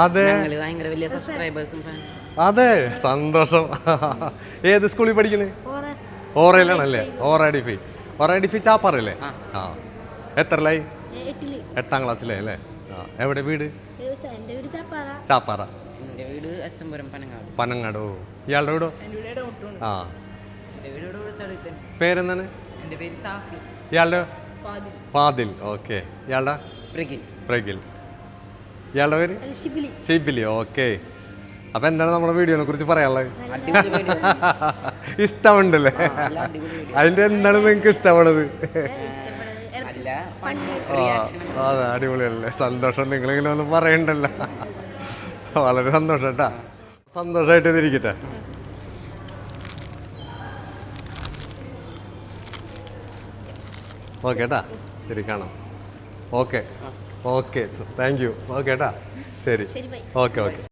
അതെ അതെ, സന്തോഷം. ഏത് സ്കൂളിൽ പഠിക്കുന്നത്? ഓറയിലാണല്ലേ? ഓറ ചാപ്പാറല്ലേ? ആ, എത്രലായി? 8ാം ക്ലാസ്സിലേ അല്ലേ? ആ, എവിടെ വീട്? ചാപ്പാറ. പനങ്ങാട്. ഓ, ഇയാളുടെ വീടോ? ആ, പേരെന്താണ്? ഇയാളുടെ? ഫാദിൽ. ഓക്കെ. ഇയാളുടെ? പ്രഗിൽ. ഇയാളുടെ പേര്? ഷിബിലി. ഓക്കെ. അപ്പൊ എന്താണ് നമ്മുടെ വീഡിയോനെ കുറിച്ച് പറയാനുള്ളത്? ഇഷ്ടമുണ്ടല്ലേ? അതിന്റെ എന്താണ് നിങ്ങൾക്ക് ഇഷ്ടമുള്ളത്? അതെ, അടിപൊളിയല്ലേ? സന്തോഷം. നിങ്ങളിങ്ങനെ ഒന്നും പറയണ്ടല്ലോ. വളരെ സന്തോഷം കേട്ടാ. സന്തോഷമായിട്ട് ഇരിക്കട്ടെ. ഓക്കെ ഏട്ടാ, ശരി, കാണാം. Okay, thank you. ഓക്കെ ഏട്ടാ, ശരി. ഓക്കെ.